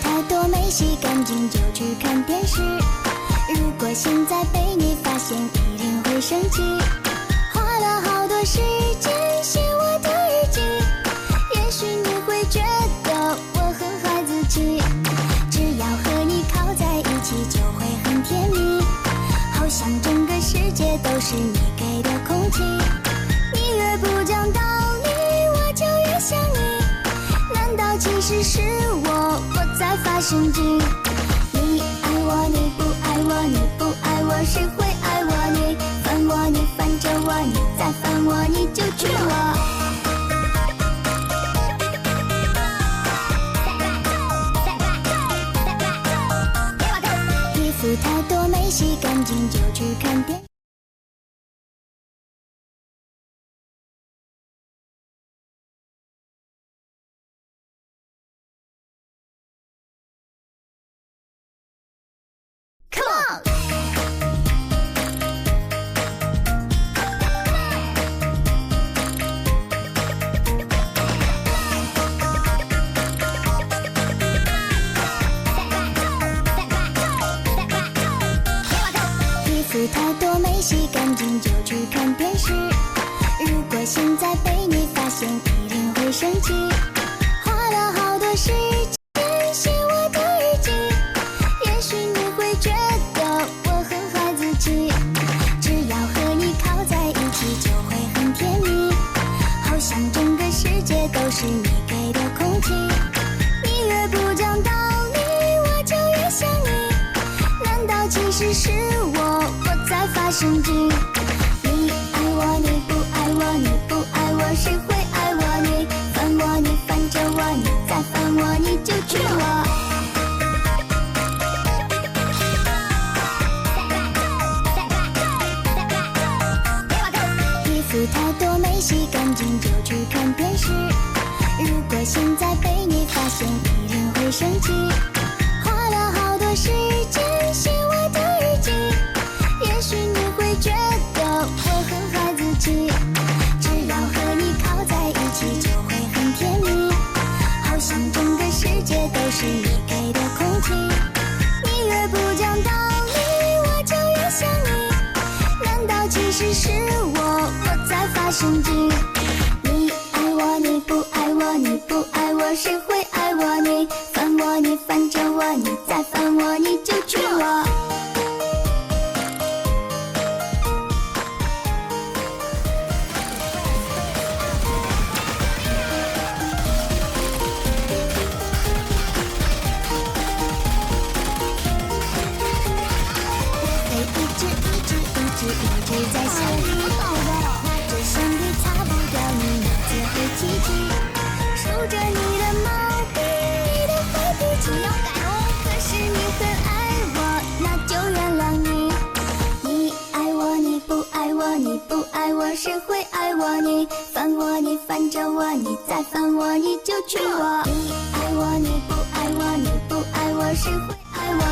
太多没洗干净就去看电视。如果现在被你发现，一定会生气。花了好多时间写我的日记，也许你会觉得我很孩子气。只要和你靠在一起，就会很甜蜜，好像整个世界都是你给的空气。你越不讲道理，我就越想你。难道其实是我在发神经？你爱我，你不爱我，你不爱我，谁会爱我？你烦我，你烦着我，你再烦我，你就娶我。衣服太多没洗干净就去看电视。太多没洗干净就去看电视。如果现在被你发现，一定会生气。花了好多时间写我的日记，也许你会觉得我很孩子气。只要和你靠在一起，就会很甜蜜，好像整个世界都是你给的空气。你越不讲道理，我就越想你。难道其实是我在发神经？你爱我，你不爱我，你不爱我，谁会爱我？你烦我，你烦着我，你再烦我，你就娶我。衣服太多没洗干净就去看电视。如果现在被你发现，一定会生气。花了好多时间写我的日记，也许你会觉得我很孩子气。只要和你靠在一起，就会很甜蜜，好像整个世界都是你给的空气。你越不讲道理，我就越想你。神经。你爱我，你不爱我，你不爱我，谁会爱我？你烦我，你烦着我，你再烦我，你就娶我。一直在想你，拿着橡皮擦不掉你那子黑气质，守着你的毛病，你的坏脾气要改哦。可是你很爱我，那就原谅你。你爱我，你不爱我，你不爱我，谁会爱我？你烦我，你烦着我，你再烦我，你就娶我。你爱我，你不爱我，你不爱我，谁会爱我？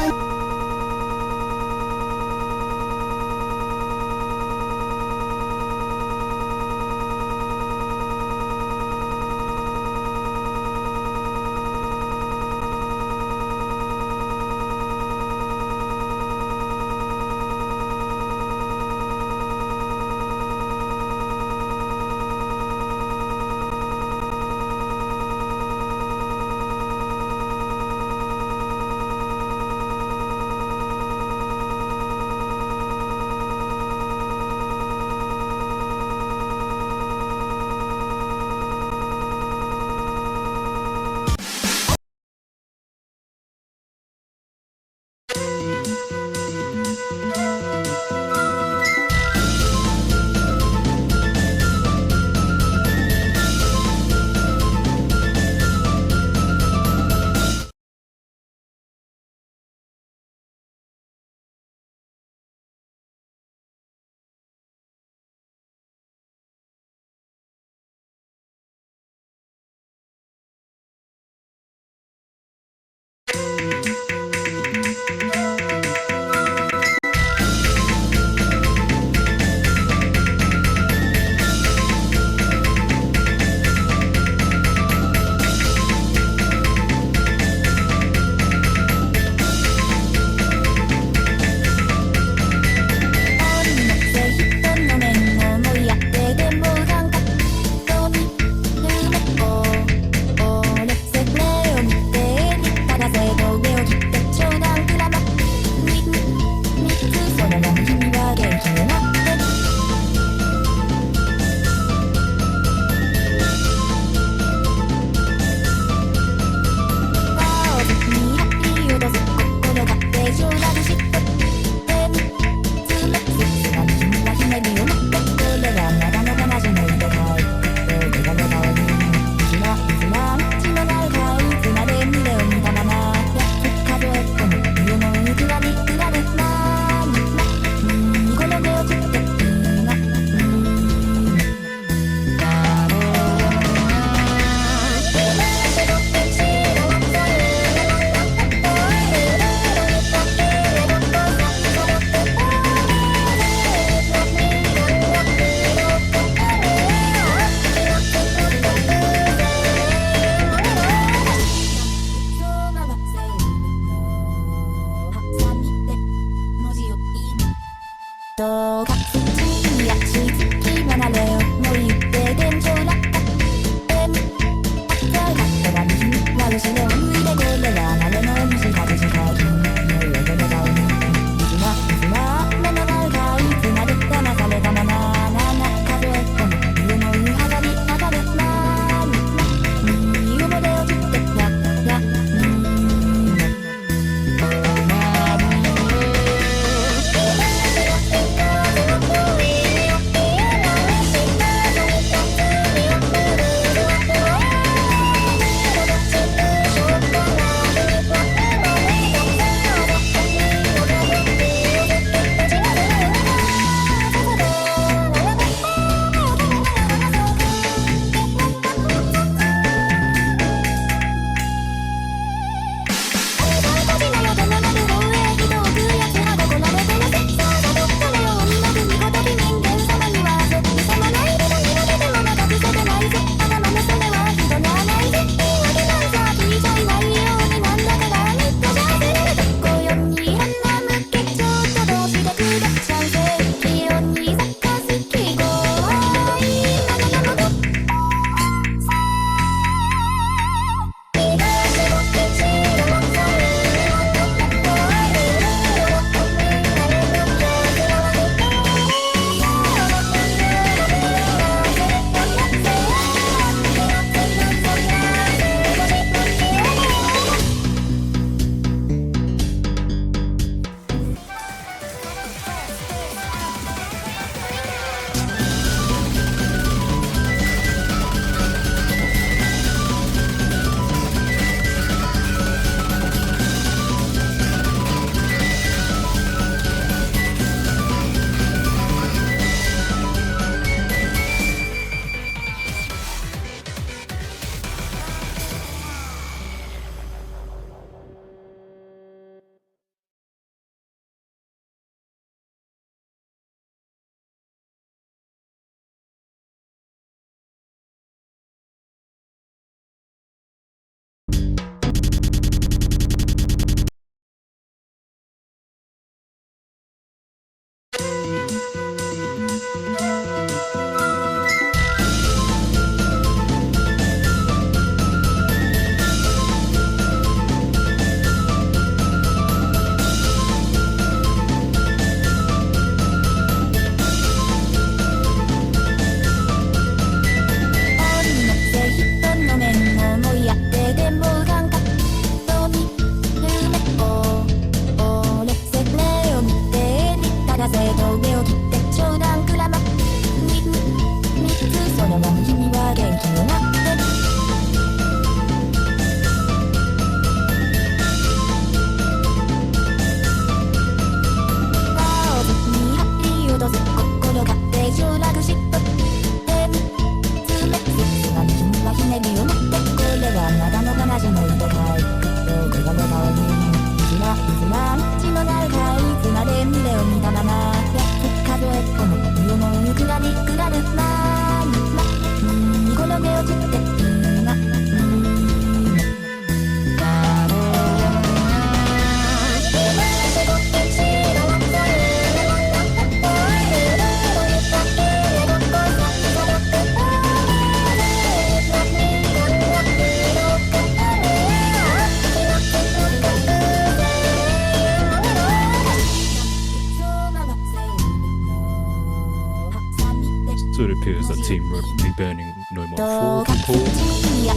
appears that Team Red will be banning no more 4 people. Pretty good.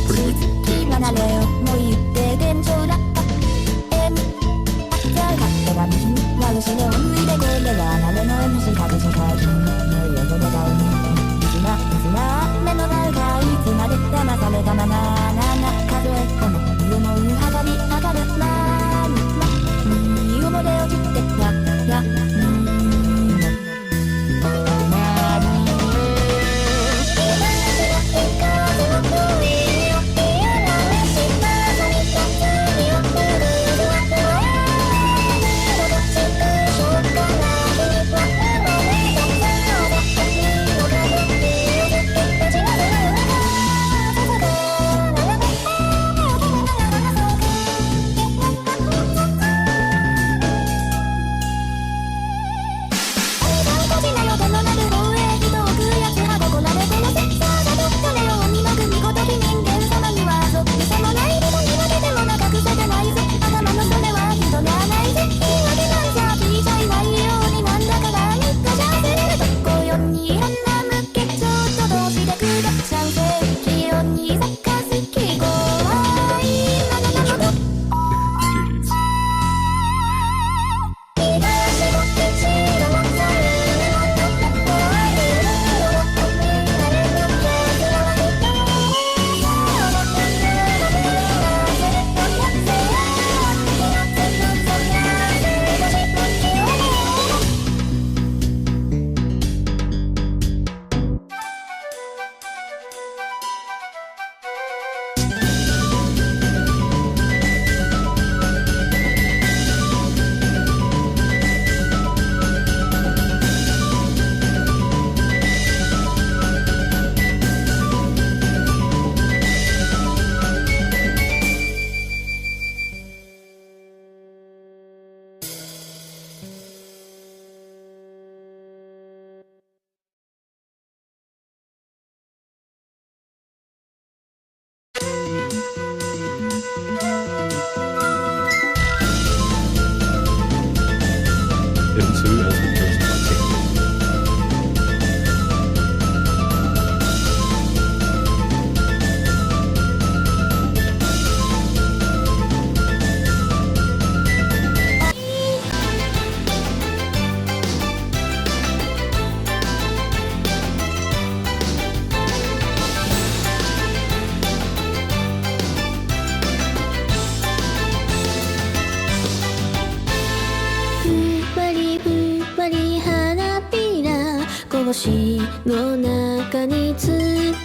星の中に積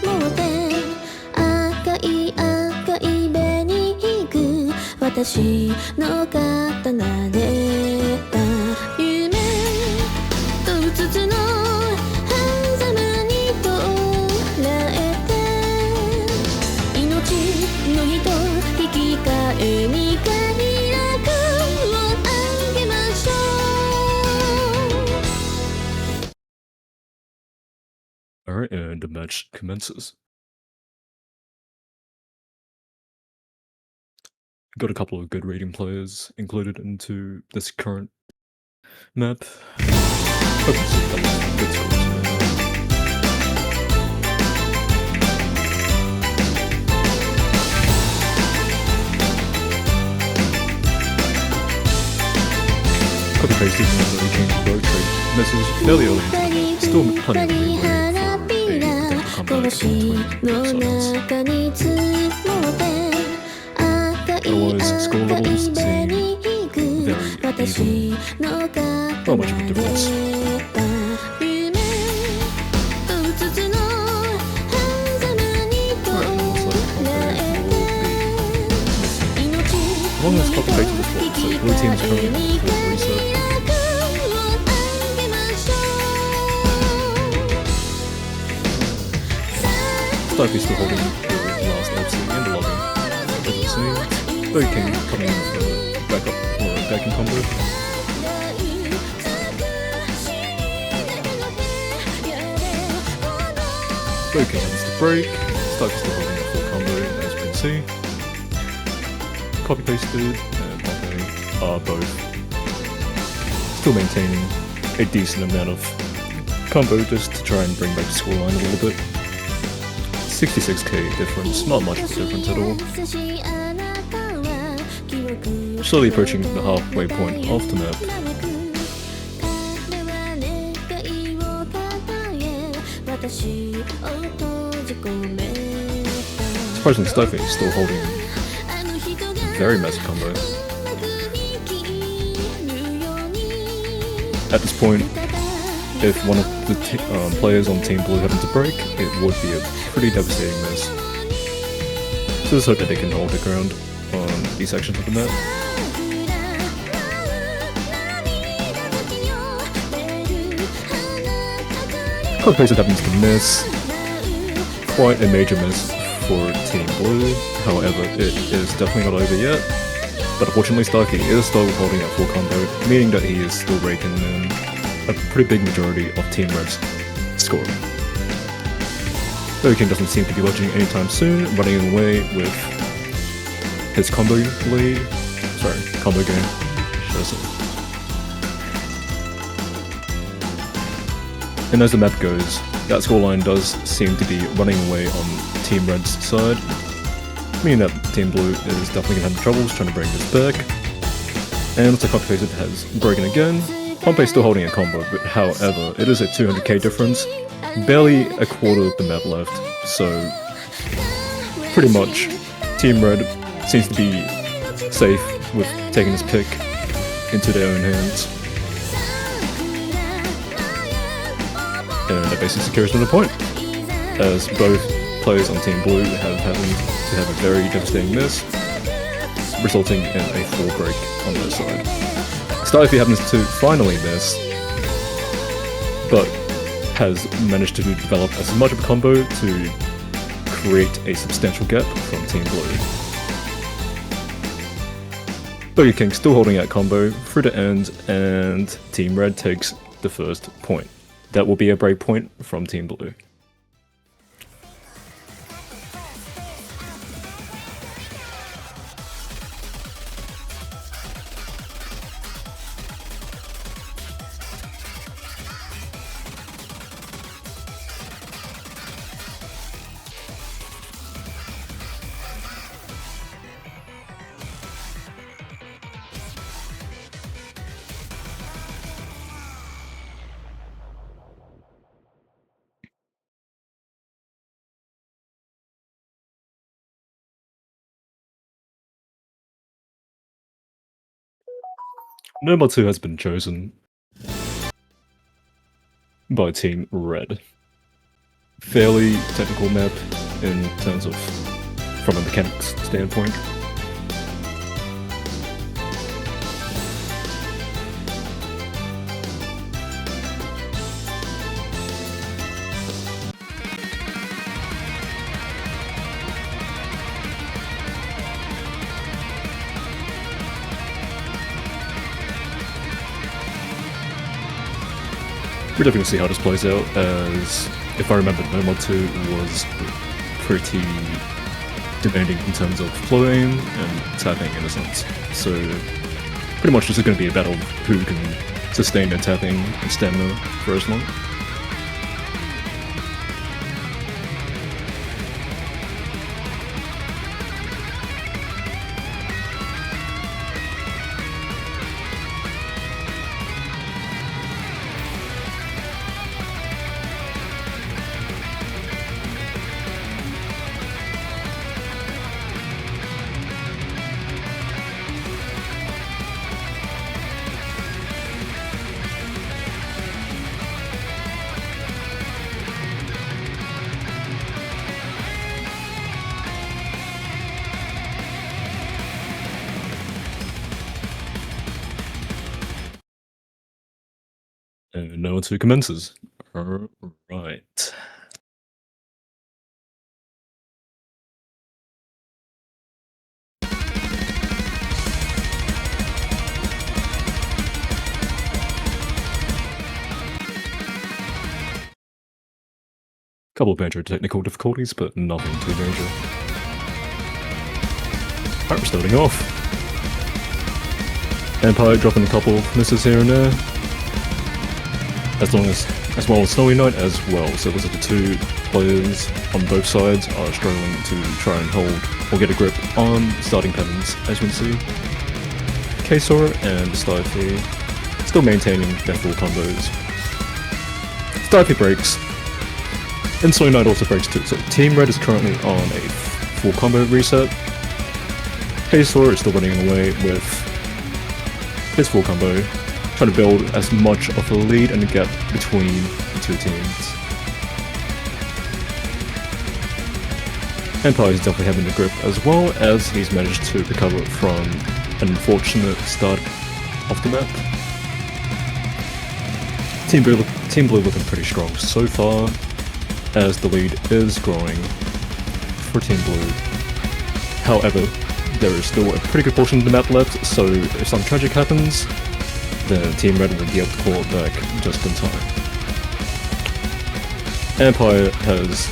もって赤い赤い紅く私の刀でた夢とうつつの狭間に捉えて命の人引き換えに快楽をあげましょう。Alright, and the match commences. Got a couple of good rating players included into this current map. Hope to see a couple of good scores today. Copy pasted when we came to road trade. Message fairly early into the map. Still plenty of leeway for a potential comeback in 20 seconds. Otherwise, score levels seem very even. Not much of a difference. As long as copy paste is full, so blue team's currently on full reset. Stirking still holding the last LC and the lobby. As it seems, Stirking coming in for a backup or a backing combo. Stirking ends the break. Stirking still holding a full combo, as we can see. Copy pasted and Poppy are both still maintaining a decent amount of combo just to try and bring back the scoreline a little bit. 66k difference, not much of a difference at all. Slowly approaching the halfway point of the map. Surprisingly, Stirking is still holding a very massive combo. At this point, if one of the players on Team Blue happened to break, it would be a pretty devastating miss. So let's hope that they can hold their ground on these sections of the map. Quick pace that happens to miss. Quite a major miss for Team Blue, however, it is definitely not over yet. But unfortunately, Stirking is still holding at full combo, meaning that he is still raking in a pretty big majority of Team Red's score. Stirking doesn't seem to be budging anytime soon, running away with his combo lead. Sorry, combo game. Should I say. And as the map goes, that scoreline does seem to be running away on Team Red's side, meaning that Team Blue is definitely going to have troubles trying to bring this back. And looks like Complicated has broken again. Pompey's still holding a combo, but however, it is a 200k difference, barely a quarter of the map left, so pretty much Team Red seems to be safe with taking this pick into their own hands. And that basically secures another point, as both players on Team Blue have happened to have a very devastating miss, resulting in a full break on their side. Stirking happens to finally miss, but has managed to develop as much of a combo to create a substantial gap from Team Blue. Burger King still holding that combo through the end, and Team Red takes the first point. That will be a break point from Team Blue. Number 2 has been chosen by Team Red. Fairly technical map in terms of from a mechanics standpoint. We're definitely going to see how this plays out, as if I remember, No Mod 2 was pretty demanding in terms of flow aim and tapping in a sense. So pretty much this is going to be a battle of who can sustain their tapping and stamina for as long. And No Mod 2 commences. Alright. Couple of major technical difficulties, but nothing too major. Alright, we're starting off. Empire dropping a couple of misses here and there. as well as Snowy Knight as well. So it looks like the two players on both sides are struggling to try and hold or get a grip on starting patterns, as you can see. Kasor and Stify still maintaining their full combos. Stify breaks, and Snowy Knight also breaks too. So Team Red is currently on a full combo reset. Kasor is still running away with his full combo, trying to build as much of a lead and a gap between the two teams. Empire is definitely having the grip as well, as he's managed to recover from an unfortunate start of the map. Team Blue looking pretty strong so far, as the lead is growing for Team Blue. However, there is still a pretty good portion of the map left, so if something tragic happens, then Team Red will be able to claw it back just in time. Empire has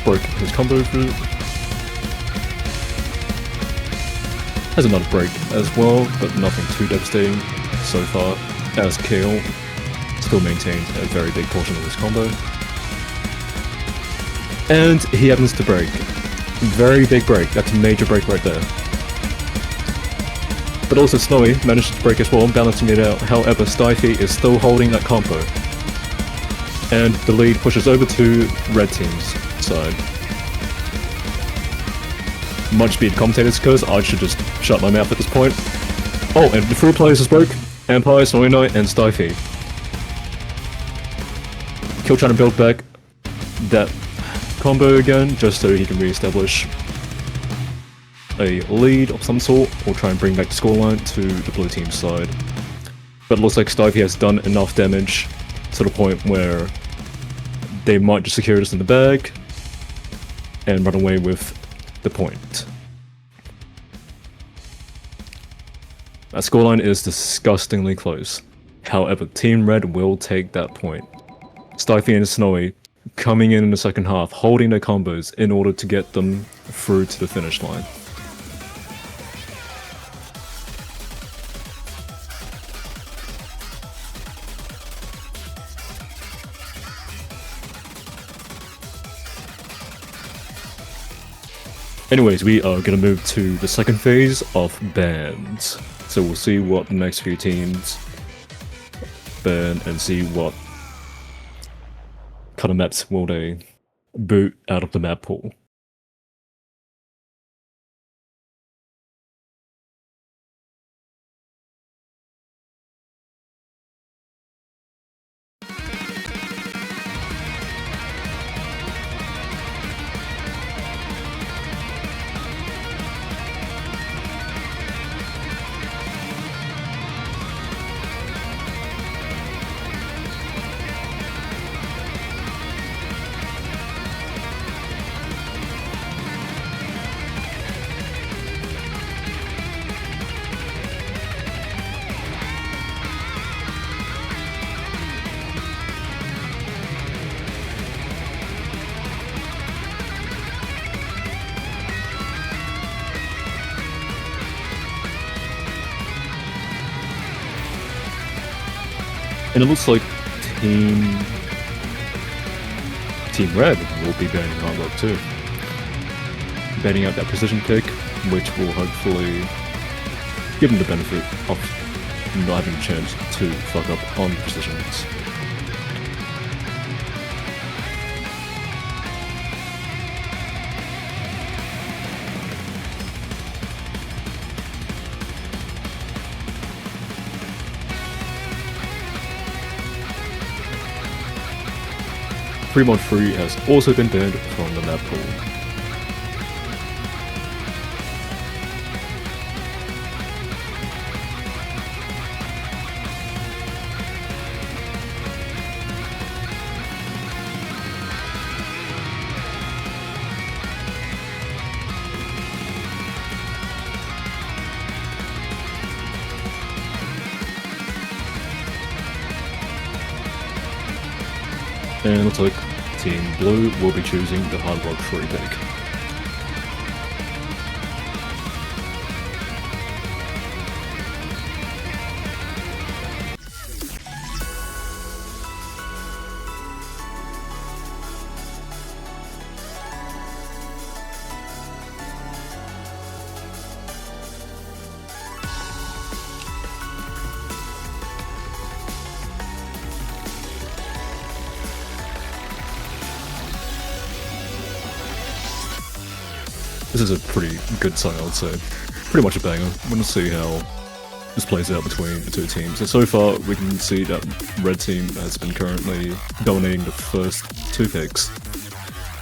broke his combo through. Has another break as well, but nothing too devastating so far, as Kale still maintains a very big portion of his combo. And he happens to break. Very big break, that's a major break right there. But also Snowy managed to break as well, balancing it out. However, Stify is still holding that combo. And the lead pushes over to Red Team's side. Much speed commentators, because I should just shut my mouth at this point. Oh, and the 3 players just broke. Empire, Snowy Knight, and Stify. Kill trying to build back that combo again, just so he can re-establish a lead of some sort, or try and bring back the scoreline to the blue team's side. But it looks like Stify has done enough damage to the point where they might just secure this in the bag and run away with the point. That scoreline is disgustingly close. However, Team Red will take that point. Stify and Snowy coming in the second half, holding their combos in order to get them through to the finish line. Anyways, we are going to move to the second phase of bans. So we'll see what the next few teams ban and see what kind of maps will they boot out of the map pool. And it looks like Team Red will be banning Hard Rock too. Banning out that precision pick, which will hopefully give them the benefit of not having a chance to fuck up on precisions. Fremont Free has also been banned from the map pool. And it looks like Team Blue will be choosing the Hard Rock Free pick. This is a pretty good side, I would say. Pretty much a banger. We're gonna see how this plays out between the two teams. So far, we can see that red team has been currently dominating the first two picks.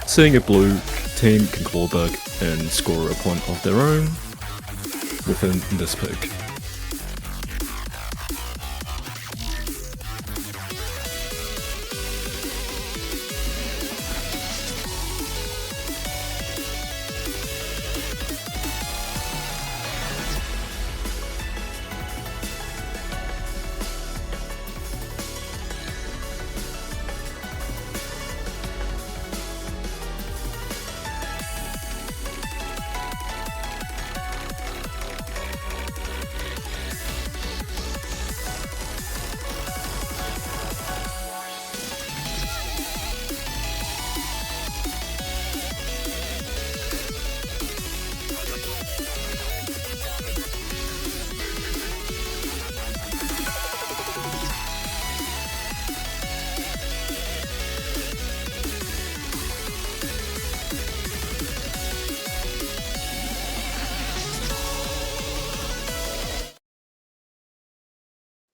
Seeing if blue team can claw back and score a point of their own within this pick.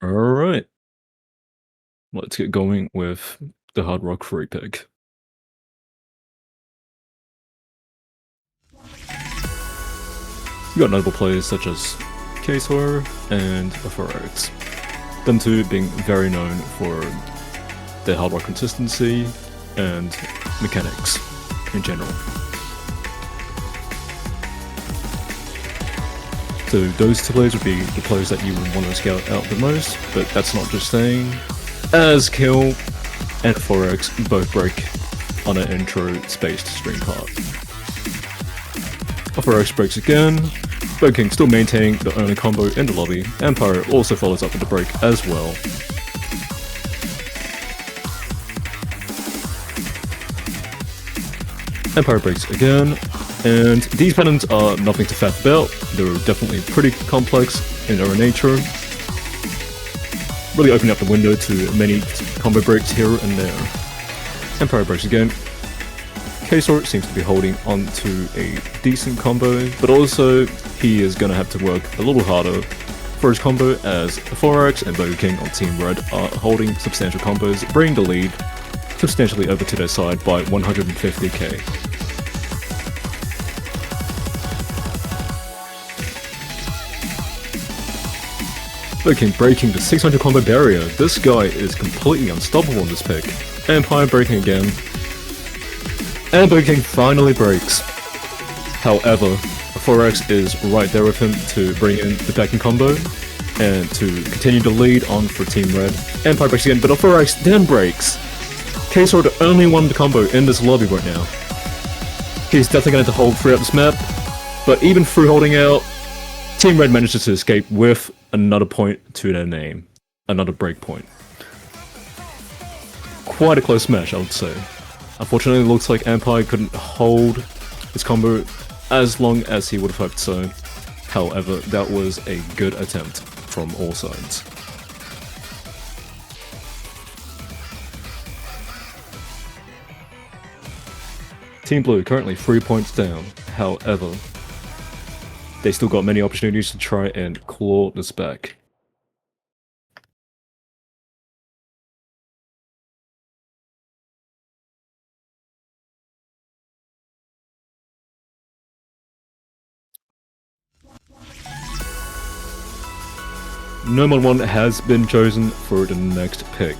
Alright. Let's get going with the Hard Rock free pick. You got notable players such as K-Sor and Forex. Them two being very known for their Hard Rock consistency and mechanics in general. So those two players would be the players that you would want to scout out the most, but that's not just saying, as Kill and Forex both break on an intro-spaced stream part. Forex breaks again, Stirking still maintaining the only combo in the lobby, Empire also follows up with the break as well. Empire breaks again, and these patterns are nothing to faff about. They're definitely pretty complex in their nature, really opening up the window to many combo breaks here and there. Empire breaks again. K-Sor seems to be holding on to a decent combo, but also he is going to have to work a little harder for his combo, as Forex and Burger King on Team Red are holding substantial combos, bringing the lead substantially over to their side by 150k. Stirking breaking the 600 combo barrier. This guy is completely unstoppable in this pick. Empire breaking again. And Burger King finally breaks. However, Forex is right there with him to bring in the backing combo and to continue the lead on for Team Red. Empire breaks again, but Forex then breaks. K-Sor the only one to combo in this lobby right now. He's definitely going to hold throughout this map, but even through holding out, Team Red manages to escape with another point to their name. Another break point. Quite a close match, I would say. Unfortunately, it looks like Empire couldn't hold his combo as long as he would have hoped so. However, that was a good attempt from all sides. Team Blue currently 3 points down. However, they still got many opportunities to try and claw this back. No one has been chosen for the next pick.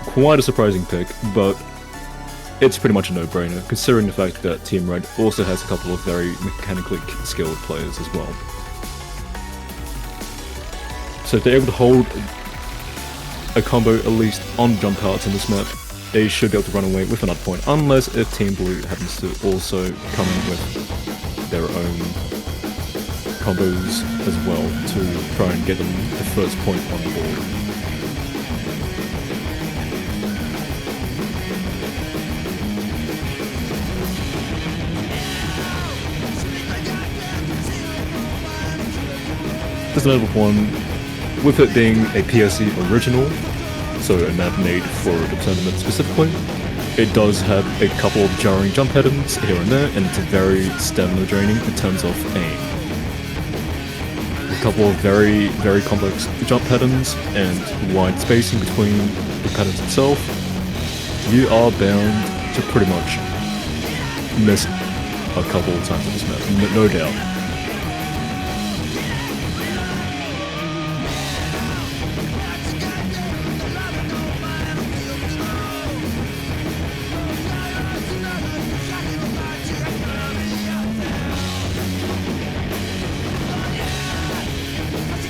Quite a surprising pick, but it's pretty much a no-brainer, considering the fact that Team Red also has a couple of very mechanically skilled players as well. So if they're able to hold a combo at least on jump parts in this map, they should be able to run away with another point, unless if Team Blue happens to also come in with their own combos as well to try and get them the first point on the board. There's another one, with it being a PSC original, so a map made for the tournament specifically, It does have a couple of jarring jump patterns here and there, and it's very stamina draining in terms of aim. A couple of very, very complex jump patterns and wide spacing between the patterns itself. You are bound to pretty much miss a couple of times on this map, no doubt.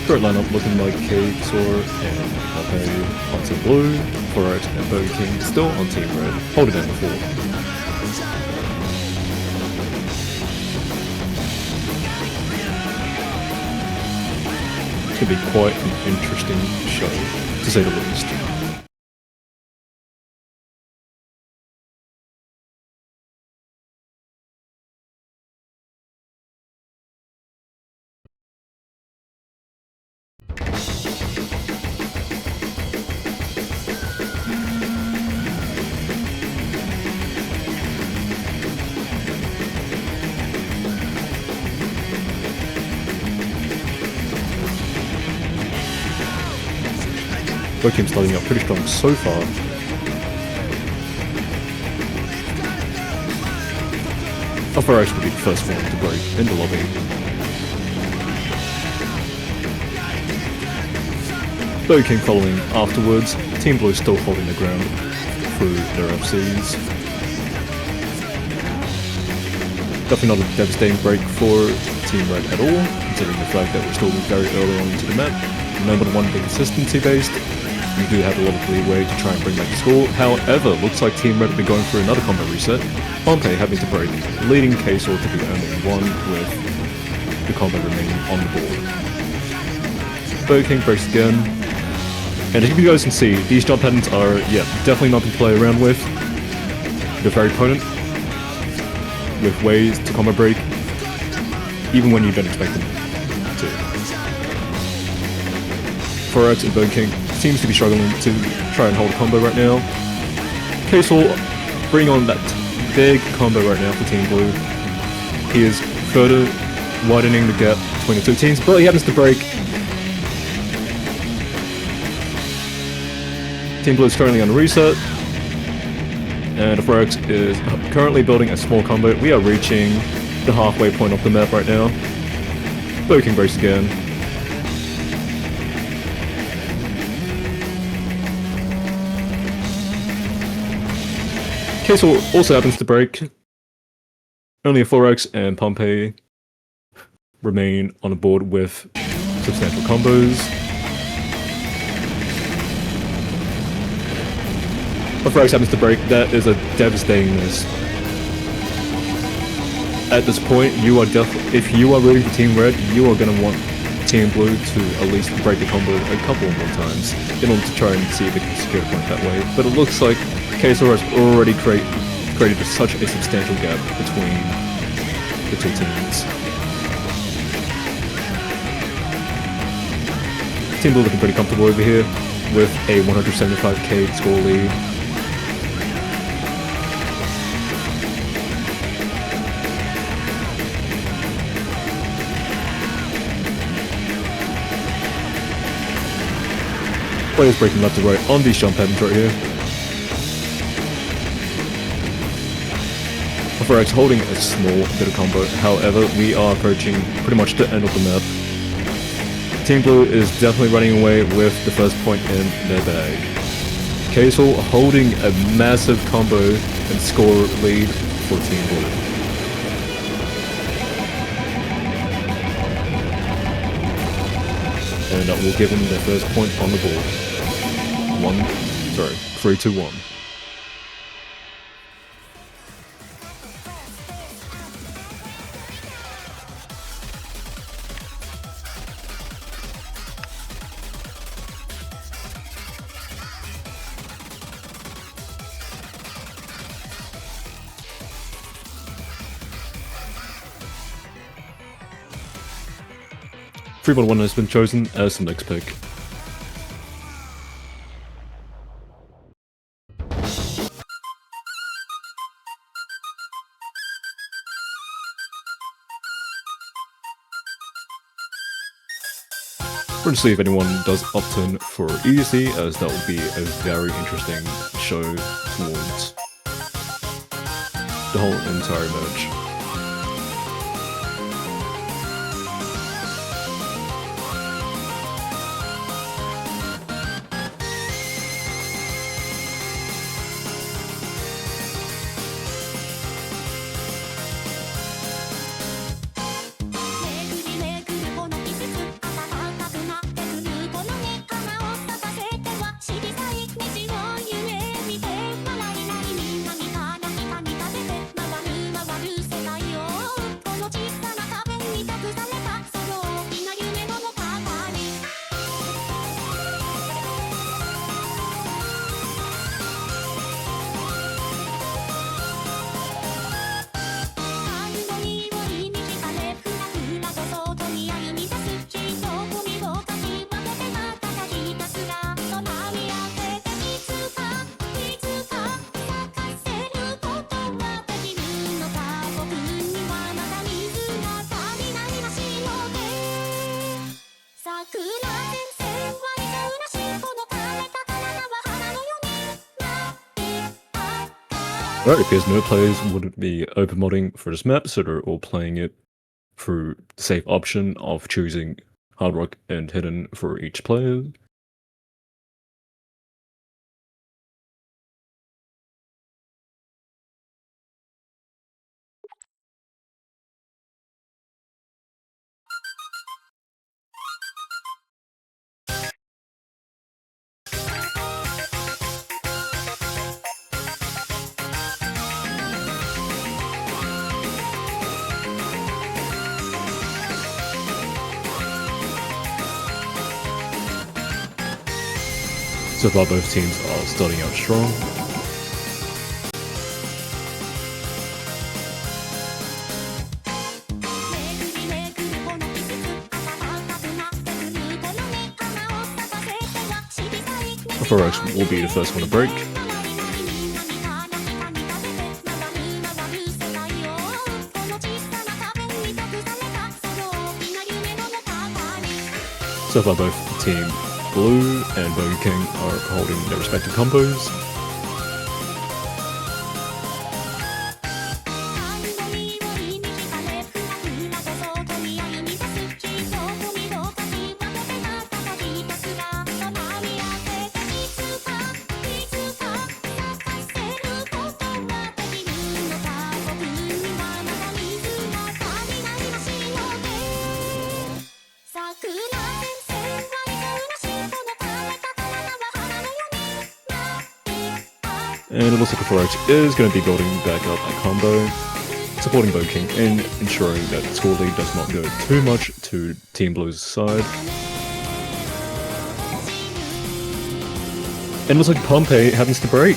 Current lineup looking like K-Tor and Pompey on Team Blue, Forest and Burger King still on Team Red, holding down the fort. It's going to be quite an interesting show, to say the least. Both teams starting out pretty strong so far. Alpha will be the first one to break in the lobby. Burger King following afterwards. Team Blue still holding the ground through their FCs. Definitely not a devastating break for Team Red at all, considering the fact that we're still very early on into the map. Remember, the one being consistency based. You do have a lot of leeway to try and bring back the score. However, looks like Team Red will be going through another combo reset. Pompey having to break, leading K-Sword to be the only one with the combo remaining on the board. Burger King breaks again. And as you guys can see, these jump patterns are, definitely not to play around with. They're very potent, with ways to combo break, even when you don't expect them to. Forex and Burger King seems to be struggling to try and hold a combo right now. K-Sword bring on that big combo right now for Team Blue. He is further widening the gap between the two teams, but he happens to break. Team Blue is currently on a reset, and Forex is currently building a small combo. We are reaching the halfway point of the map right now. Burger King breaks again. K-Sword also happens to break. Only a 4x and Pompey remain on the board with substantial combos. A 4x happens to break. That is a devastating miss. At this point, you are if you are rooting for Team Red, you are going to want Team Blue to at least break the combo a couple more times in order to try and see if they can secure a point that way. But it looks like K-Sword has already created such a substantial gap between the two teams. Team Blue looking pretty comfortable over here with a 175k score lead. Players breaking left to right on these jump patterns right here. Forex holding a small bit of combo, however, we are approaching pretty much the end of the map. Team Blue is definitely running away with the first point in their bag. K-Sword holding a massive combo and score lead for Team Blue. And that will give them their first point on the board. 3, 2, 1. One has been chosen as the next pick. We'll see if anyone does opt in for easy, as that will be a very interesting show towards the whole entire match. Right, it appears no players would be open modding for this map, so they're all playing it through the safe option of choosing Hard Rock and Hidden for each player. So far both teams are starting out strong. Forex will be the first one to break. So far both Team Blue and Burger King are holding their respective combos. And it looks like Forex is going to be building back up a combo, supporting Burger King and ensuring that the score lead does not go too much to Team Blue's side. And it looks like Pompey happens to break.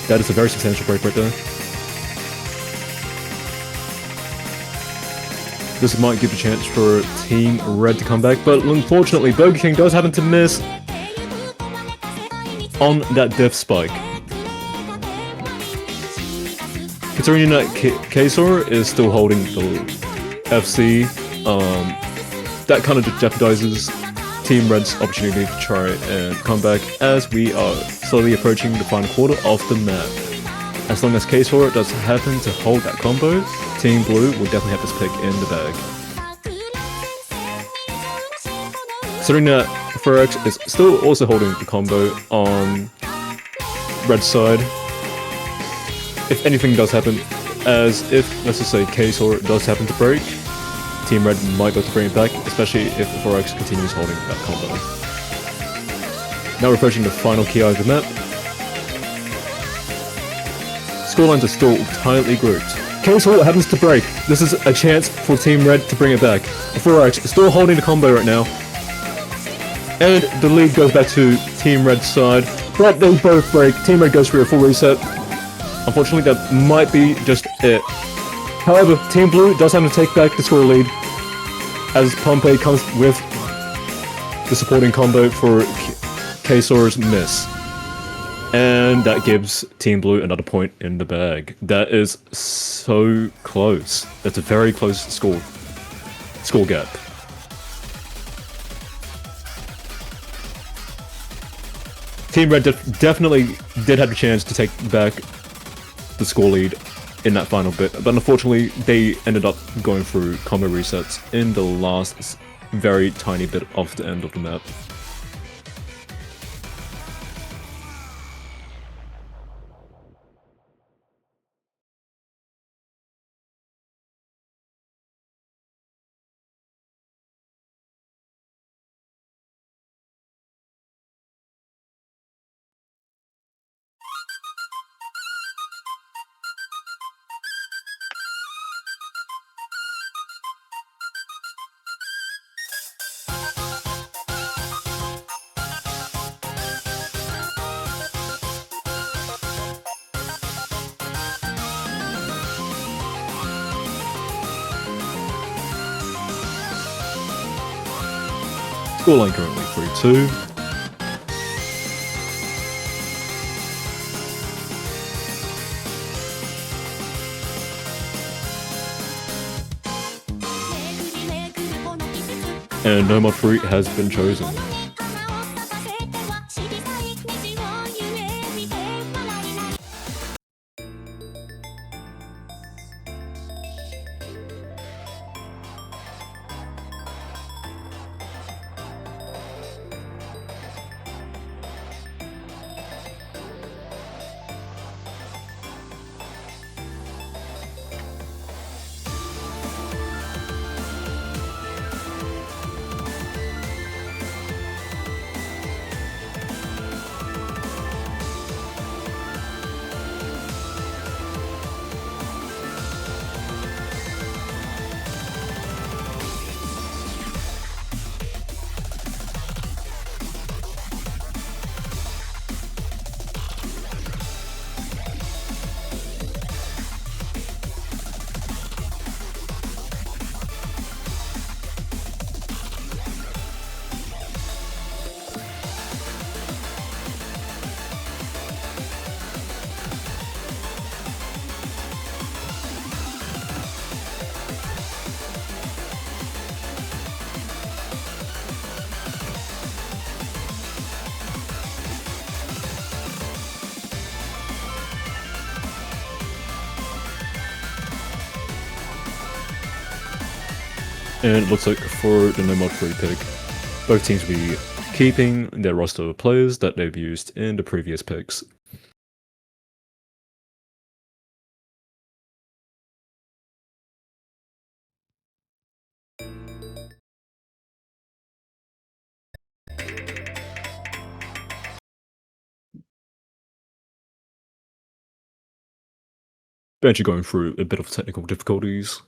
That is a very substantial break right there. This might give a chance for Team Red to come back, but unfortunately Burger King does happen to miss on that diff spike. Considering that K-Sor is still holding the FC, that kind of jeopardizes Team Red's opportunity to try and come back as we are slowly approaching the final quarter of the map. As long as K-Sor does happen to hold that combo, Team Blue will definitely have this pick in the bag. Considering that Forex is still also holding the combo on Red's side, if anything does happen, as if, let's just say, K-Sor does happen to break, Team Red might be able to bring it back, especially if Forex continues holding that combo. Now we're approaching the final key of the map. Scorelines are still tightly grouped. K-Sor happens to break. This is a chance for Team Red to bring it back. Forex is still holding the combo right now. And the lead goes back to Team Red's side, but they both break. Team Red goes for a full reset. Unfortunately, that might be just it. However, Team Blue does have to take back the score lead as Pompey comes with the supporting combo for K-Sor's miss. And that gives Team Blue another point in the bag. That is so close. That's a very close score gap. Team Red definitely did have a chance to take back the score lead in that final bit, but unfortunately they ended up going through combo resets in the last very tiny bit off the end of the map. Scoreline currently 3-2. And no mod 3 has been chosen. And it looks like for the no mod 3 pick, both teams will be keeping their roster of players that they've used in the previous picks. Benji going through a bit of technical difficulties.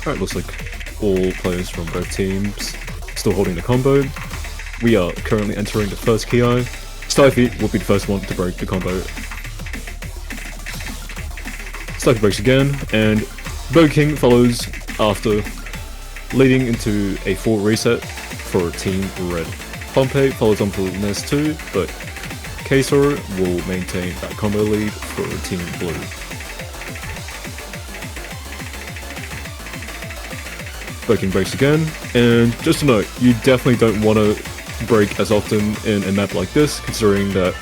Alright, looks like all players from both teams still holding the combo. We are currently entering the first Ki. Stifey will be the first one to break the combo. Stifey breaks again, and King follows after, leading into a full reset for Team Red. Pompey follows on for Nest 2, but Kesor will maintain that combo lead for Team Blue. King breaks again, and just a note, you definitely don't want to break as often in a map like this, considering that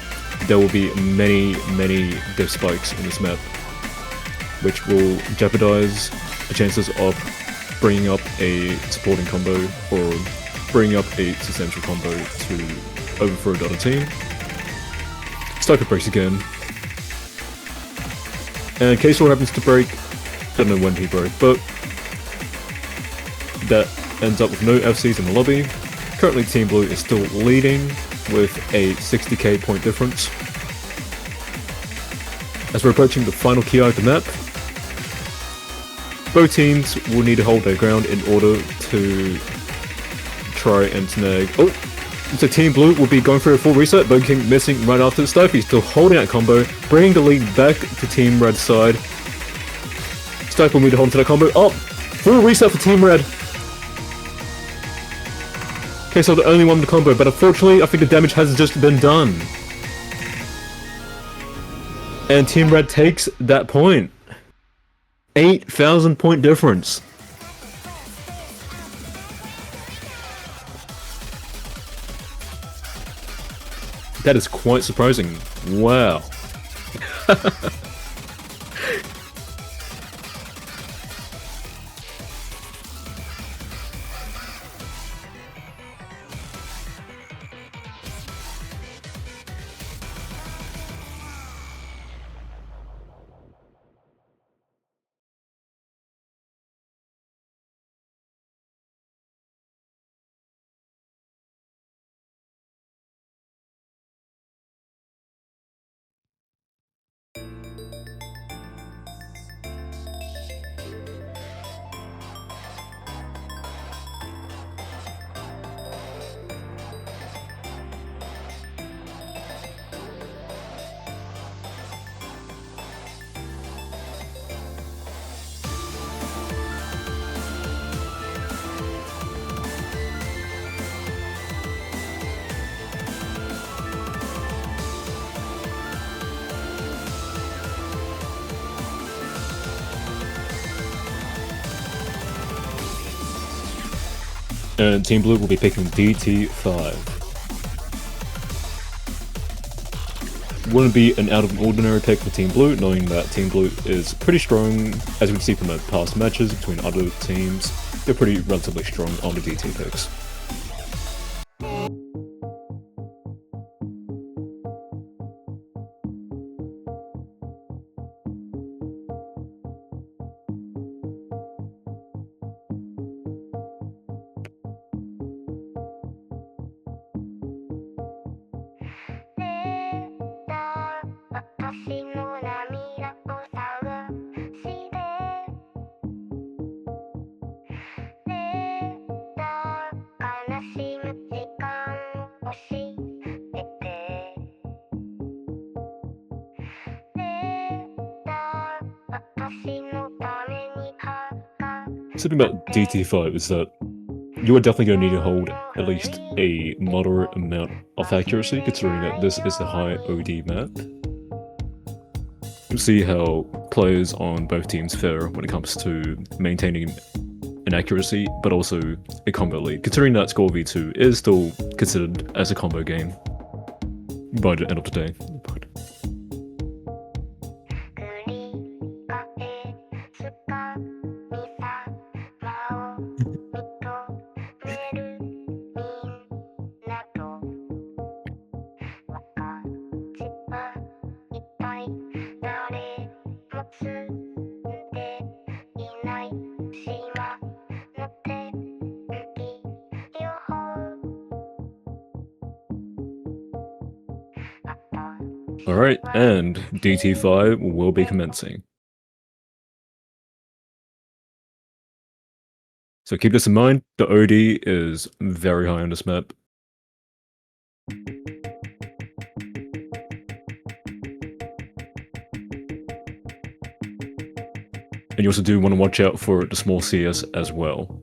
there will be many diff spikes in this map, which will jeopardize the chances of bringing up a supporting combo or bringing up a substantial combo to overthrow the other team. Sniper breaks again, and K-Sword happens to break. Don't know when he broke, but that ends up with no FCs in the lobby. Currently Team Blue is still leading with a 60k point difference. As we're approaching the final Ki of the map, both teams will need to hold their ground in order to try and snag... Oh! So Team Blue will be going for a full reset, Burger King missing right after the Stirking, still holding that combo, bringing the lead back to Team Red's side. Stirking will need to hold onto that combo. Oh! Full reset for Team Red! Okay, so the only one with the combo, but unfortunately, I think the damage has just been done. And Team Red takes that point. 8,000 point difference. That is quite surprising. Wow. And Team Blue will be picking DT5. Wouldn't be an out of the ordinary pick for Team Blue, knowing that Team Blue is pretty strong, as we can see from the past matches between other teams. They're pretty relatively strong on the DT picks. Something about DT5 is that you are definitely going to need to hold at least a moderate amount of accuracy, considering that this is a high OD map. You'll see how players on both teams fare when it comes to maintaining an accuracy, but also a combo lead, considering that Score V2 is still considered as a combo game by the end of the day. Alright, and DT5 will be commencing. So keep this in mind, the OD is very high on this map. And you also do want to watch out for the small CS as well.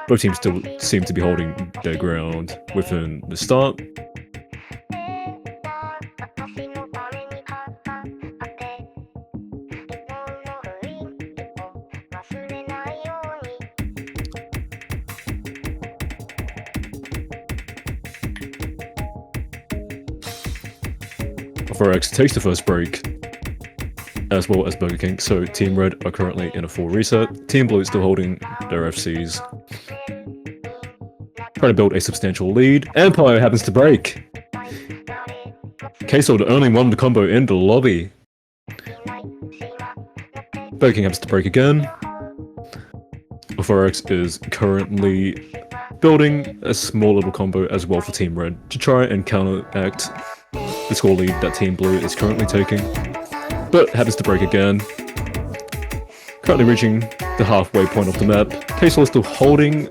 Both teams still seem to be holding their ground within the start. Forex takes the first break, as well as Burger King, so Team Red are currently in a full reset. Team Blue is still holding their FCs. Trying to build a substantial lead. Empire happens to break. Queso, the only one to combo in the lobby. Burger King happens to break again. Forex is currently building a small little combo as well for Team Red to try and counteract the score lead that Team Blue is currently taking, but happens to break again. Currently reaching the halfway point of the map. KSOR is still holding,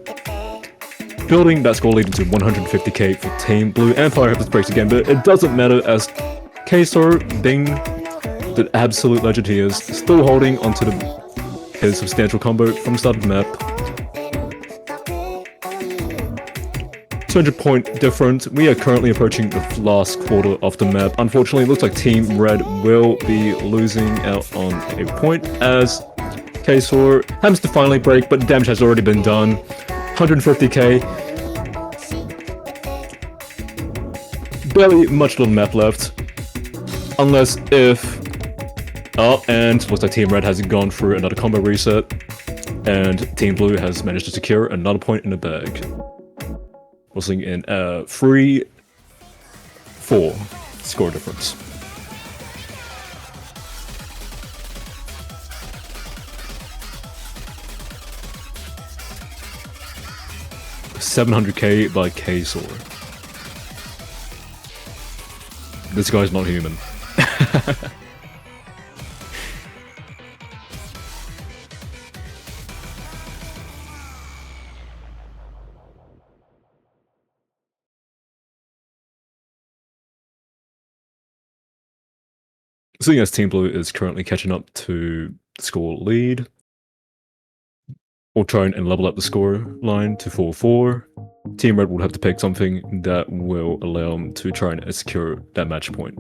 building that score lead into 150k for Team Blue, and Fire hope this breaks again, but it doesn't matter as KSOR, being the absolute legend he is, still holding onto his substantial combo from the start of the map. 200-point difference. We are currently approaching the last quarter of the map. Unfortunately, it looks like Team Red will be losing out on a point as KSOR happens to finally break, but the damage has already been done. 150k. Barely much little map left. Unless if... Oh, and looks like Team Red has gone through another combo reset. And Team Blue has managed to secure another point in the bag. Resulting in a 3-4 score difference. $700k by KSOR. This guy's not human. Seeing as Team Blue is currently catching up to the score lead, we'll try and level up the score line to 4-4. Team Red will have to pick something that will allow them to try and secure that match point.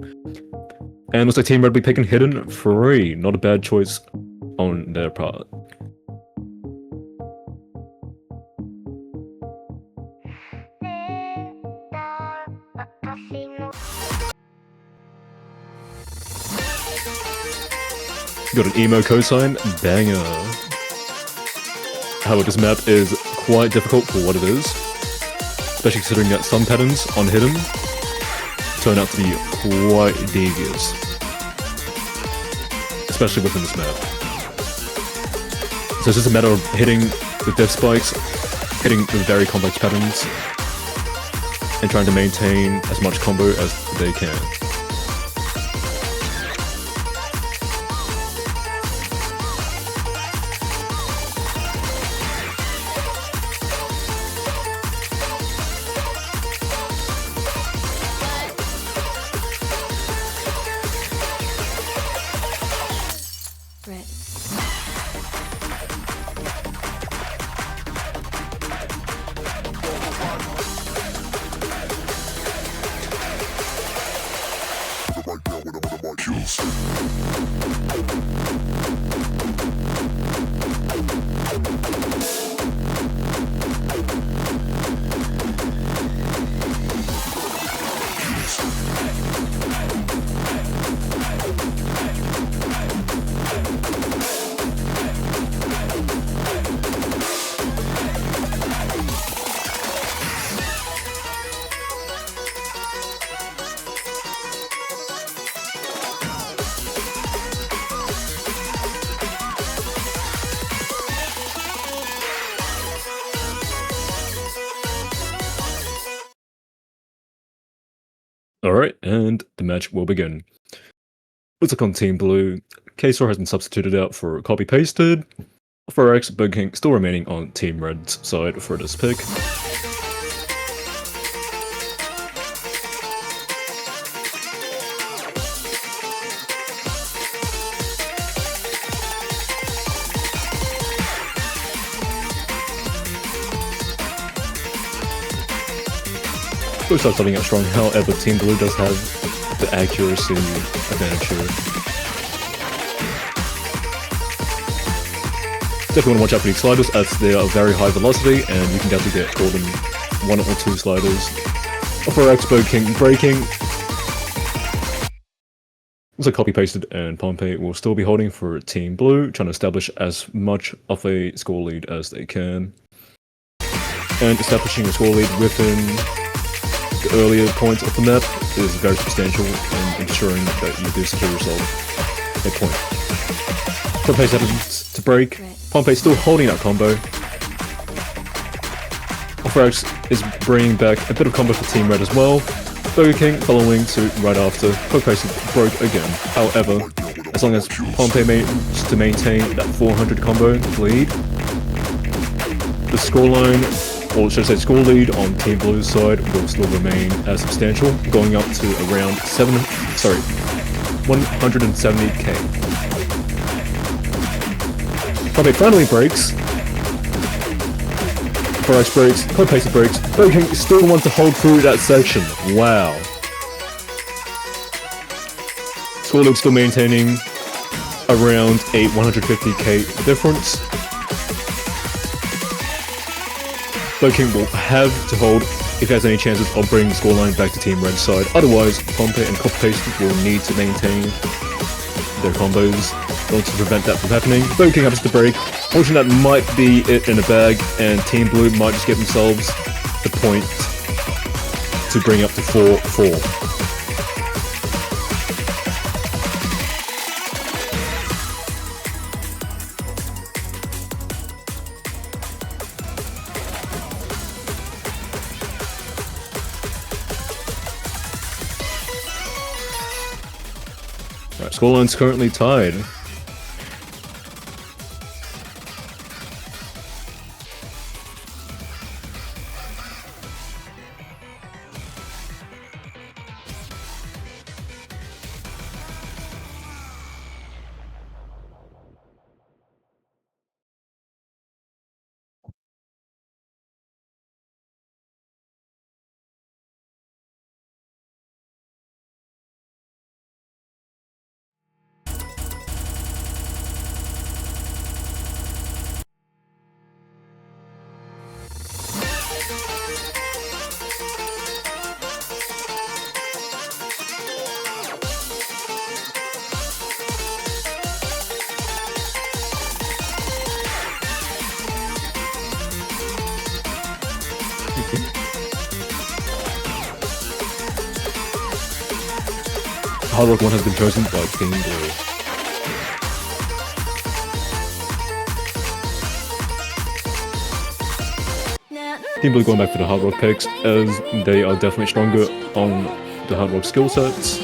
And looks like Team Red will be picking Hidden Free. Not a bad choice on their part. Got an emo cosign, banger. However, this map is quite difficult for what it is, especially considering that some patterns on Hidden turn out to be quite devious, especially within this map. So it's just a matter of hitting the death spikes, hitting the very complex patterns, and trying to maintain as much combo as they can. Alright, and the match will begin. Looks like on Team Blue, KSOR has been substituted out for copy-pasted. For X, Bug King still remaining on Team Red's side for this pick. Both sides starting out strong, however Team Blue does have the accuracy advantage here. Definitely want to watch out for these sliders as they are very high velocity and you can definitely get caught in 1 or 2 sliders. For X, Bug King breaking. Looks like copy pasted and Pompey will still be holding for Team Blue, trying to establish as much of a score lead as they can. And establishing a score lead within the earlier points of the map is very substantial in ensuring that you do secure yourself a point. Pompey's happens to break. Pompey still holding that combo. Offrax is bringing back a bit of combo for Team Red as well. Burger King following suit right after. Pompey broke again. However, as long as Pompey manages to maintain that 400 combo lead. The scoreline, or should I say score lead on Team Blue's side will still remain as substantial, going up to around 170k. Pompey finally breaks. Price breaks, Pacer breaks, Stirking still wants to hold through that section. Wow. Score lead still maintaining around a 150k difference. Stirking will have to hold if he has any chances of bringing the scoreline back to Team Red's side. Otherwise, Pompey and Pacer will need to maintain their combos in order to prevent that from happening. Stirking happens to break. Fortunately, that might be it in a bag, and Team Blue might just give themselves the point to bring up to 4-4. Right, scoreline's currently tied. Hard Rock 1 has been chosen by Team Blue. Team Blue going back for the Hard Rock picks, as they are definitely stronger on the Hard Rock skill sets.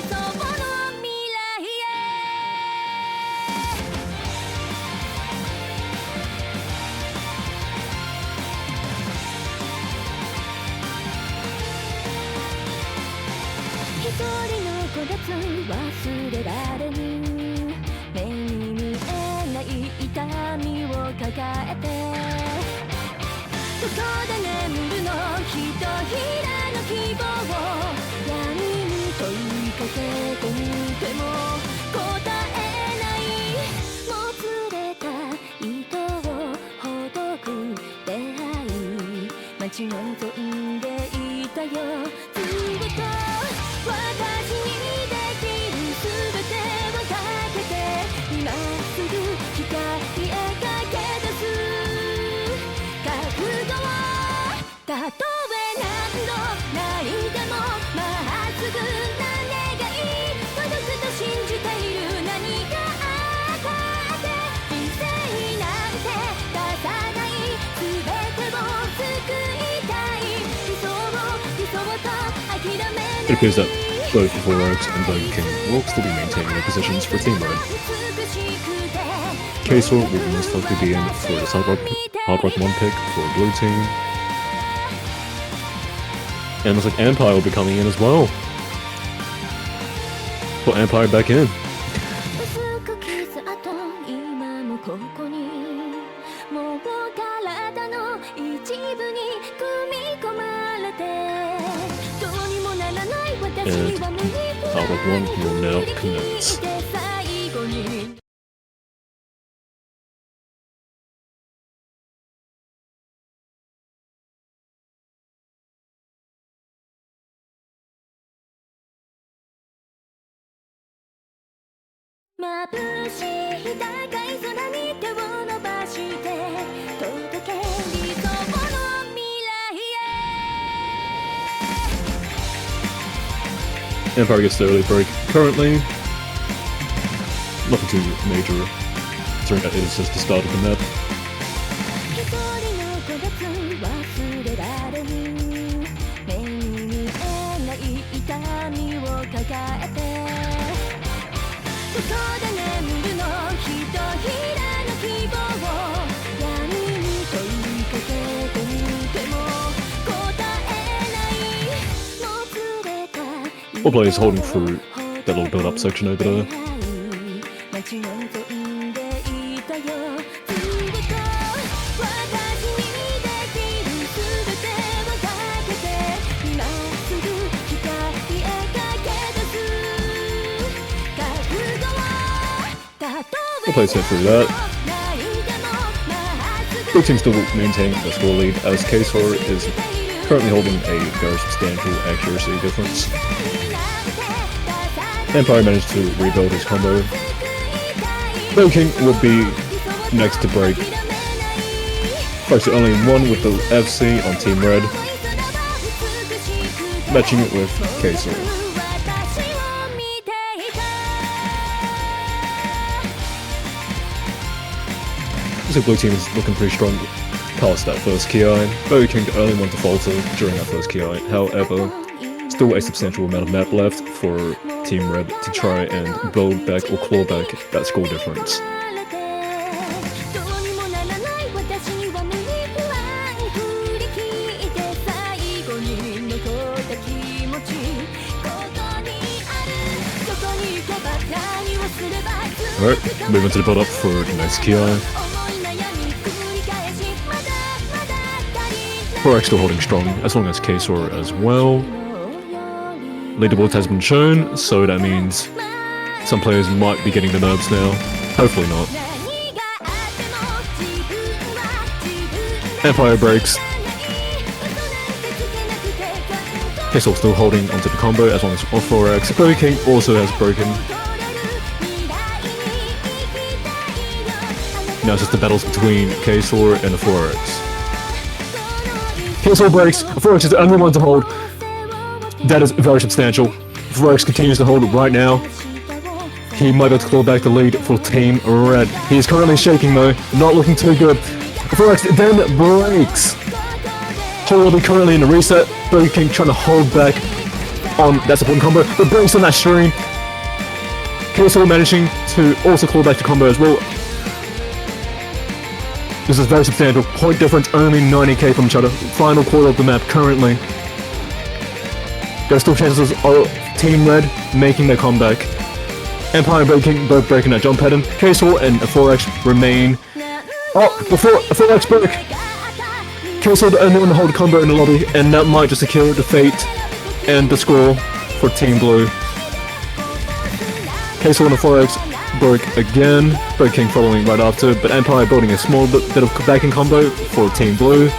It appears that both Vorax and Burger King will still be maintaining their positions for Team Red. K-Sword will most likely be in for the Hard Rock 1 pick for Blue Team. And looks like Empire will be coming in as well. Put Empire back in. And Hard Rock 1 will now commence. Empire gets the early break currently. Nothing too major, considering that it is just the start of the map. All players holding through that little build-up section over there. All players get through that. Both teams still maintaining the score lead, as K-Sor is currently holding a very substantial accuracy difference. Empire managed to rebuild his combo. Stirking would be next to break. First, only one with the FC on Team Red, matching it with K-Sor. So blue team is looking pretty strong past that first KI. King, the only one to falter during that first KI. However, still a substantial amount of map left for Team Red to try and build back or claw back that score difference. Alright, moving to the build up for the next KI. 4X still holding strong, as long as K-Sor as well. Leaderboard has been shown, so that means some players might be getting the nerves now. Hopefully not. Empire breaks. K-Sor still holding onto the combo as long as 4X. King also has broken. Now it's just the battles between K-Sor and the 4X. K-Sor breaks, 4X is the only one to hold. That is very substantial. 4X continues to hold right now. He might be able to claw back the lead for Team Red. He is currently shaking though, not looking too good. 4X then breaks. Horribly currently in the reset. King trying to hold back on that support combo, but breaks on that stream. K-Sor managing to also claw back the combo as well. This is very substantial. Point difference, only 90k from each other. Final quarter of the map currently. There are still chances of Team Red making their comeback. Empire and King both breaking that jump pattern. K-Sor and 4X remain. Oh, before 4X broke. K-Sor the only one to hold a combo in the lobby, and that might just secure the fate and the score for Team Blue. K-Sor and 4X broke again, King following right after, but Empire building a small bit of backing combo for Team Blue,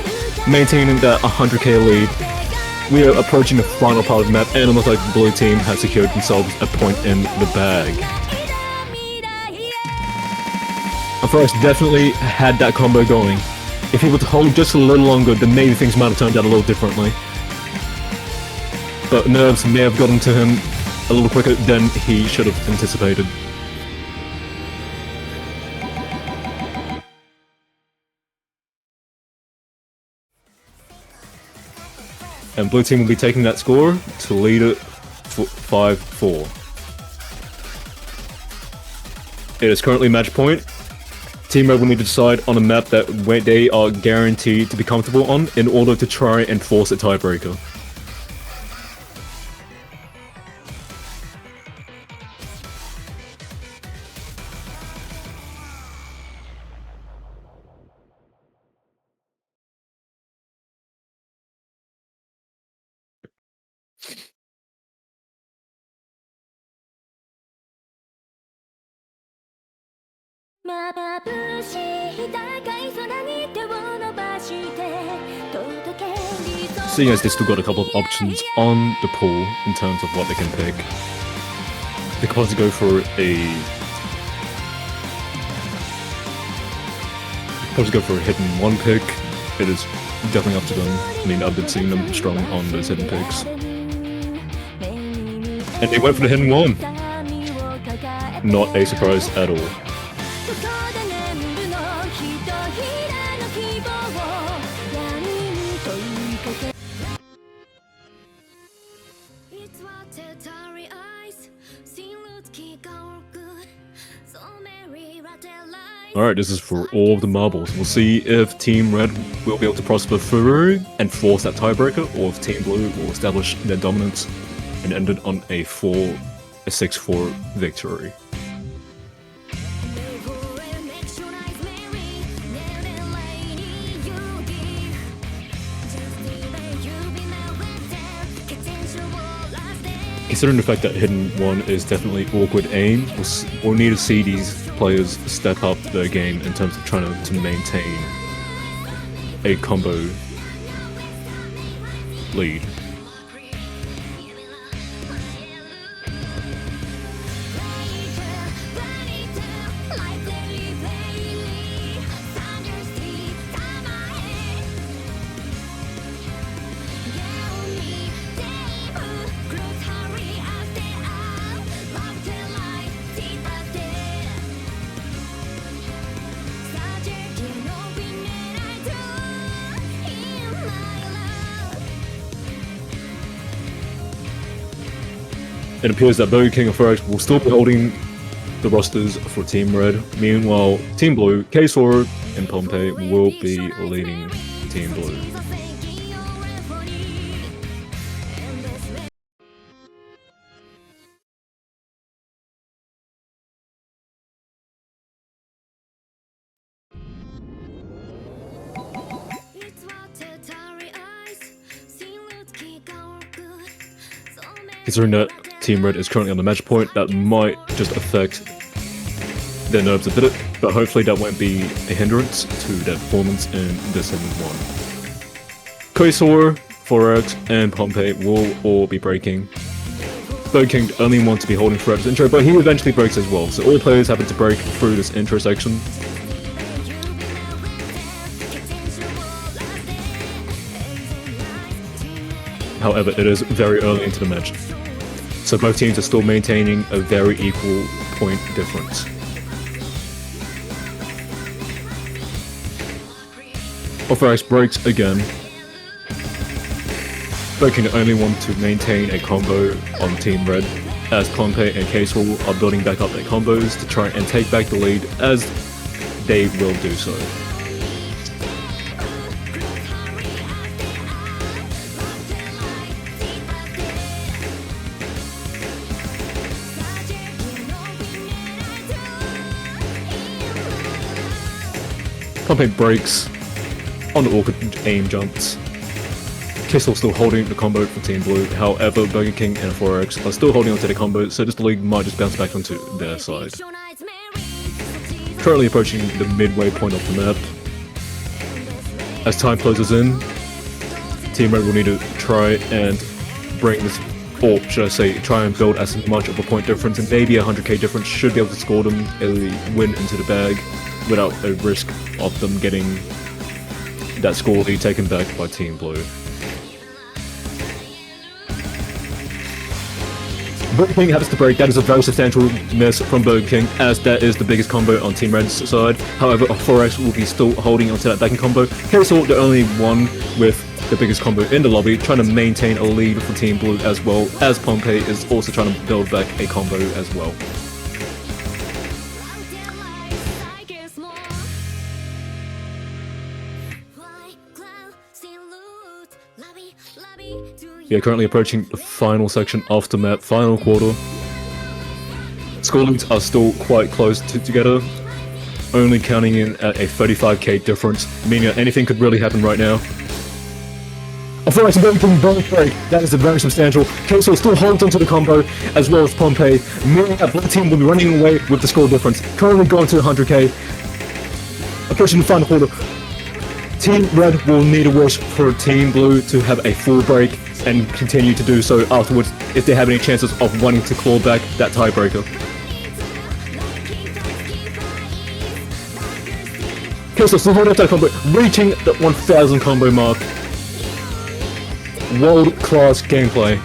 maintaining that 100k lead. We are approaching the final part of the map, and it looks like the blue team has secured themselves a point in the bag. And 4X definitely had that combo going. If he were to hold just a little longer, then maybe things might have turned out a little differently. But nerves may have gotten to him a little quicker than he should have anticipated. And blue team will be taking that score to lead it 5-4. It is currently match point. Team Red will need to decide on a map that they are guaranteed to be comfortable on in order to try and force a tiebreaker. Seeing as they still got a couple of options on the pool in terms of what they can pick, they could possibly go for a hidden one pick. It is definitely up to them. I mean, I've been seeing them strong on those hidden picks, and they went for the hidden one. Not a surprise at all. Alright, this is for all of the marbles. We'll see if Team Red will be able to prosper through and force that tiebreaker, or if Team Blue will establish their dominance and end it on a 6-4 victory. Considering the fact that Hidden 1 is definitely awkward aim, we'll need to see these players step up their game in terms of trying to maintain a combo lead. It appears that Burger King and Forex will still be holding the rosters for Team Red. Meanwhile, Team Blue, K-Sword, and Pompey will be leading Team Blue. Considering that Team Red is currently on the match point, that might just affect their nerves a bit, but hopefully that won't be a hindrance to their performance in this segment 1. Koisor, Forex, and Pompey will all be breaking. Burger King only wants to be holding Forex's intro, but he eventually breaks as well, so all players happen to break through this intro section. However, it is very early into the match, so both teams are still maintaining a very equal point difference. Forex breaks again. Burger King only want to maintain a combo on Team Red, as Pompey and K-Sword are building back up their combos to try and take back the lead, as they will do so. Pompey breaks on the awkward aim jumps. Kissel still holding the combo for Team Blue, however Burger King and Forex are still holding onto the combo, so this league might just bounce back onto their side. Currently approaching the midway point of the map. As time closes in, Team Red will need to try and bring this, or should I say, try and build as much of a point difference, and maybe a 100k difference should be able to score them a win into the bag without a risk of them getting that score lead taken back by Team Blue. Burger King happens to break. That is a very substantial miss from Burger King, as that is the biggest combo on Team Red's side. However, Forex will be still holding onto that backing combo. K-Sword, the only one with the biggest combo in the lobby, trying to maintain a lead for Team Blue, as well as Pompey is also trying to build back a combo as well. We are currently approaching the final section of the map, final quarter. Scorelines are still quite close together, only counting in at a 35k difference, meaning that anything could really happen right now. Forex and Burger King both break. That is a very substantial. K-Sword still holds onto the combo, as well as Pompey, meaning that both team will be running away with the score difference. Currently going to 100k. Approaching the final quarter. Team Red will need a wish for Team Blue to have a full break and continue to do so afterwards if they have any chances of wanting to claw back that tiebreaker. K-Sword still holding up that combo, reaching the 1000 combo mark. World-class gameplay.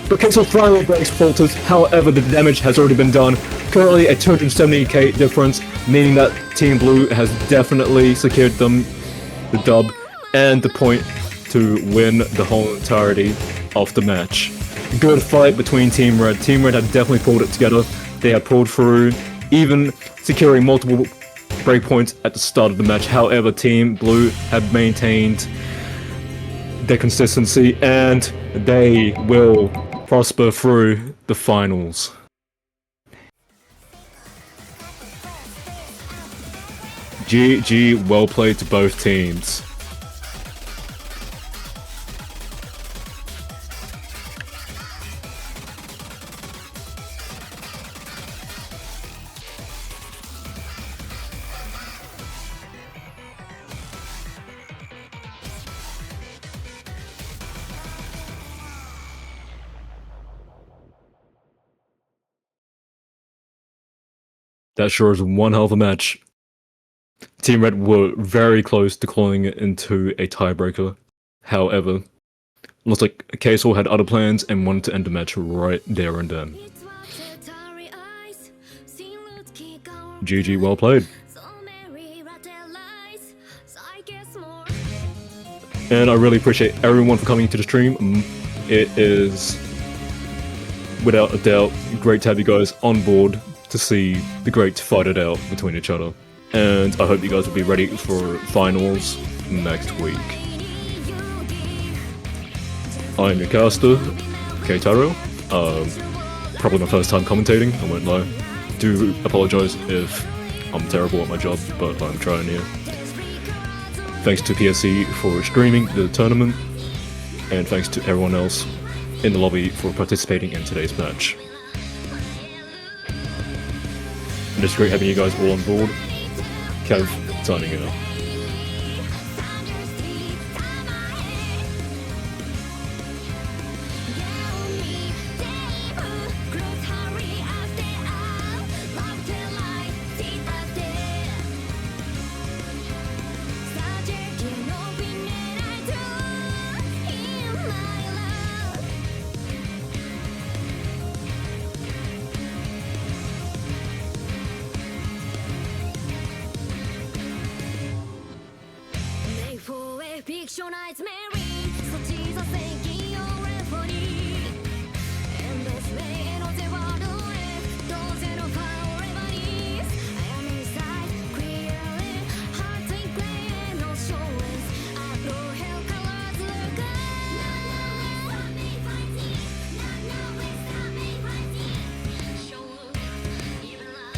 But K-Sword finally breaks falters, however the damage has already been done. Currently a 270k difference, meaning that Team Blue has definitely secured them the dub and the point to win the whole entirety of the match. Good fight between Team Red. Team Red have definitely pulled it together. They had pulled through, even securing multiple breakpoints at the start of the match. However, Team Blue have maintained their consistency, and they will prosper through the finals. GG, well played to both teams. That sure is one hell of a match. Team Red were very close to calling it into a tiebreaker. However, looks like Kaysol had other plans and wanted to end the match right there and then. GG, well played. And I really appreciate everyone for coming to the stream. It is, without a doubt, great to have you guys on board to see the greats fight it out between each other. And I hope you guys will be ready for finals next week. I'm your caster, Keitaro. Probably my first time commentating, I won't lie. Do apologize if I'm terrible at my job, but I'm trying here. Thanks to PSC for streaming the tournament, and thanks to everyone else in the lobby for participating in today's match. And it's great having you guys all on board. Kev, signing out. Pictionize Mary, so Jesus thanking your referee. And this way, no te va to live, those in a forever is. I am inside, clearly, heart ain't playing no showings. I blow hell colors look up. Me fighting, no, it's not me fighting. Show up, even love,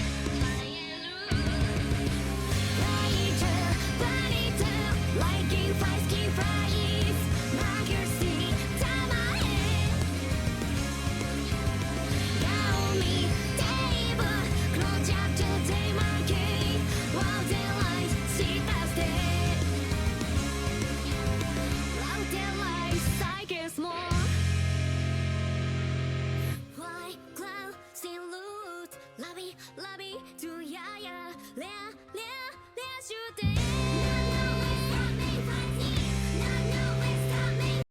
like you fight, keep fries, like your seat, time I hate. Got me, table, close up to take my key. While the lights, see that stay. While the lights, I guess more. Fly, cloud, see loot, lobby, to